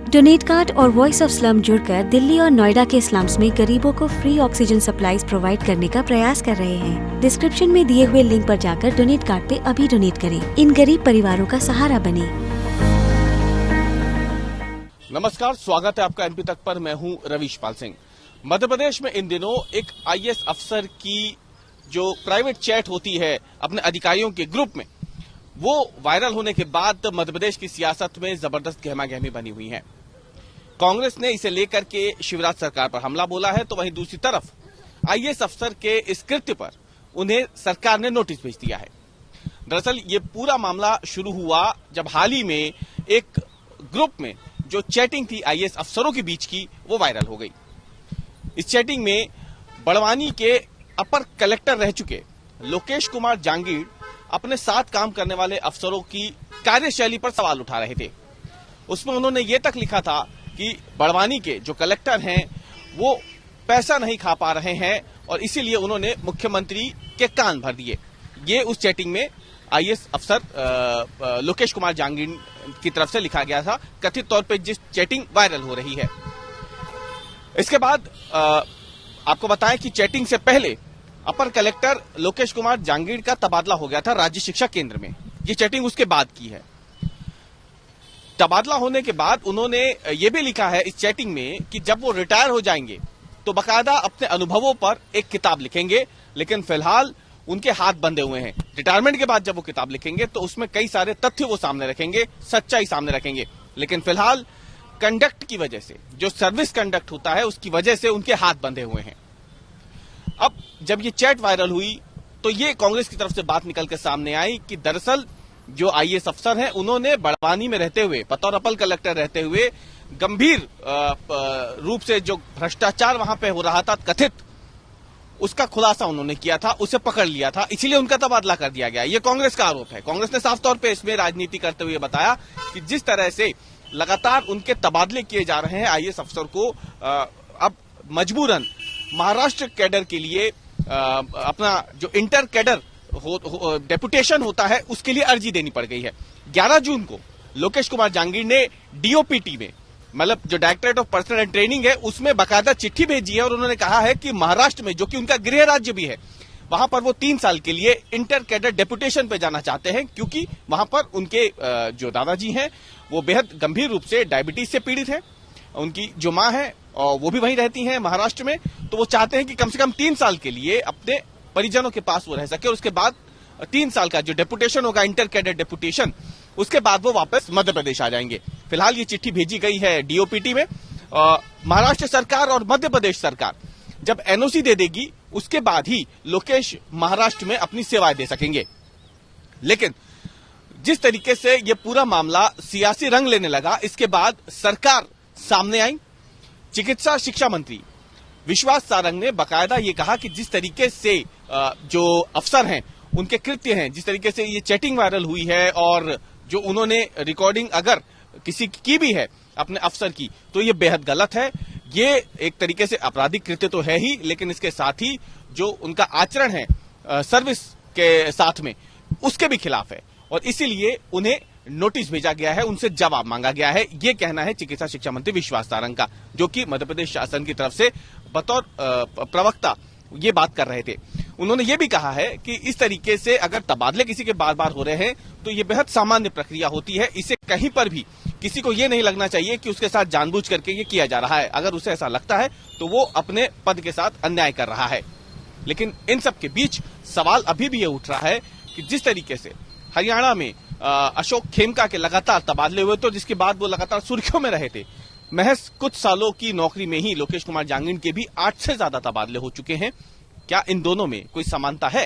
Donate card और voice of slum जुड़कर दिल्ली और नोएडा के स्लम्स में गरीबों को फ्री ऑक्सीजन सप्लाईज प्रोवाइड करने का प्रयास कर रहे हैं। डिस्क्रिप्शन में दिए हुए लिंक पर जाकर डोनेट कार्ड पे अभी डोनेट करें। इन गरीब परिवारों का सहारा बने। नमस्कार, स्वागत है आपका एमपी तक पर। मैं हूं रवीश पाल सिंह। मध्य प्रदेश में इन दिनों एक आईएएस अफसर की जो प्राइवेट चैट होती है अपने अधिकारियों के ग्रुप में, वो वायरल होने के बाद मध्य प्रदेश की सियासत में जबरदस्त गहमागहमी बनी हुई है। कांग्रेस ने इसे लेकर के शिवराज सरकार पर हमला बोला है, तो वहीं दूसरी तरफ आईएएस अफसर के इस कृत्य पर उन्हें सरकार ने नोटिस भेज दिया है। दरअसल ये पूरा मामला शुरू हुआ जब हाल ही में एक ग्रुप में जो चैटिंग थी आईएएस अफसरों के बीच की, वो वायरल हो गई। इस चैटिंग में बड़वानी के अपर कलेक्टर रह चुके लोकेश कुमार जांगीड़ अपने साथ काम करने वाले अफसरों की कार्यशैली पर सवाल उठा रहे थे। उसमें उन्होंने ये तक लिखा था कि बड़वानी के जो कलेक्टर हैं वो पैसा नहीं खा पा रहे हैं और इसीलिए उन्होंने मुख्यमंत्री के कान भर दिए। ये उस चैटिंग में आईएएस अफसर लोकेश कुमार जांगीड़ की तरफ से लिखा गया था, कथित तौर पे जिस चैटिंग वायरल हो रही है। इसके बाद आपको बताएं कि चैटिंग से पहले अपर कलेक्टर लोकेश कुमार जांगीड़ का तबादला हो गया था राज्य शिक्षा केंद्र में। ये चैटिंग उसके बाद की है। तबादला होने के बाद उन्होंने ये भी लिखा है इस चैटिंग में कि जब वो रिटायर हो जाएंगे तो बकायदा अपने अनुभवों पर एक किताब लिखेंगे, लेकिन फिलहाल उनके हाथ बंधे हुए हैं। रिटायरमेंट के बाद जब वो किताब लिखेंगे तो उसमें कई सारे तथ्य वो सामने रखेंगे, सच्चाई सामने रखेंगे, लेकिन फिलहाल कंडक्ट की वजह से, जो सर्विस कंडक्ट होता है उसकी वजह से उनके हाथ बंधे हुए हैं। अब जब ये चैट वायरल हुई तो ये कांग्रेस की तरफ से बात निकल के सामने आई कि दरअसल जो आईएएस अफसर हैं उन्होंने बड़वानी में रहते हुए, बतौर अपर कलेक्टर रहते हुए, गंभीर रूप से जो भ्रष्टाचार वहां पे हो रहा था कथित, उसका खुलासा उन्होंने किया था, उसे पकड़ लिया था, इसीलिए उनका तबादला कर दिया गया। ये कांग्रेस का आरोप है। कांग्रेस ने साफ तौर पे इसमें राजनीति करते हुए बताया कि जिस तरह से लगातार उनके तबादले किए जा रहे हैं आईएएस अफसर को, अब मजबूरन महाराष्ट्र कैडर के लिए अपना जो इंटर कैडर डेपुटेशन होता है उसके लिए अर्जी देनी पड़ गई है। 11 जून को लोकेश कुमार जांगीड़ ने डीओपीटी में, मतलब जो directorate of personal and training है, उसमें बाकायदा चिट्ठी भेजी है और उन्होंने कहा है कि महाराष्ट्र में, जो कि उनका गृह राज्य भी है, वहां पर वो 3 साल के लिए इंटर कैडर डेपुटेशन पे जाना चाहते हैं, क्योंकि वहां पर उनके जो दादाजी हैं वो बेहद गंभीर रूप से डायबिटीज से पीड़ित हैं। उनकी जो मां है और वो भी वहीं रहती हैं महाराष्ट्र में, तो वो चाहते हैं कि कम से कम 3 साल के लिए अपने परिजनों के पास वो रह सके और उसके बाद 3 साल का जो डेपुटेशन होगा, इंटर कैडर डेपुटेशन, उसके बाद वो वापस मध्य प्रदेश आ जाएंगे। फिलहाल ये चिट्ठी भेजी गई है डीओपीटी में। महाराष्ट्र सरकार और मध्य प्रदेश सरकार जब एनओसी दे देगी उसके बाद ही लोकेश महाराष्ट्र में अपनी सेवाएं दे सकेंगे। लेकिन जिस तरीके से ये पूरा मामला सियासी रंग लेने लगा, इसके बाद सरकार सामने आई। चिकित्सा शिक्षा मंत्री विश्वास सारंग ने बाकायदा ये कहा कि जिस तरीके से जो अफसर हैं उनके कृत्य हैं, जिस तरीके से ये चैटिंग वायरल हुई है और जो उन्होंने रिकॉर्डिंग अगर किसी की भी है अपने अफसर की, तो ये बेहद गलत है। ये एक तरीके से आपराधिक कृत्य तो है ही, लेकिन इसके साथ ही जो उनका आचरण है सर्विस के साथ में, उसके भी खिलाफ है और इसीलिए उन्हें नोटिस भेजा गया है, उनसे जवाब मांगा गया है। ये कहना है चिकित्सा शिक्षा मंत्री विश्वास सारंग का, जो कि मध्य प्रदेश शासन की तरफ से बतौर प्रवक्ता ये बात कर रहे थे। उन्होंने ये भी कहा है कि इस तरीके से अगर तबादले किसी के बार बार हो रहे हैं तो ये बेहद सामान्य प्रक्रिया होती है। इसे कहीं पर भी किसी को ये नहीं लगना चाहिए कि उसके साथ जानबूझ करके ये किया जा रहा है। अगर उसे ऐसा लगता है तो वो अपने पद के साथ अन्याय कर रहा है। लेकिन इन सब के बीच सवाल अभी भी ये उठ रहा है कि जिस तरीके से हरियाणा में अशोक खेमका के लगातार तबादले हुए, तो जिसके बाद वो लगातार सुर्खियों में रहे थे, महज कुछ सालों की नौकरी में ही लोकेश कुमार जांगीड़ के भी 8 से ज्यादा तबादले हो चुके हैं। क्या इन दोनों में कोई समानता है?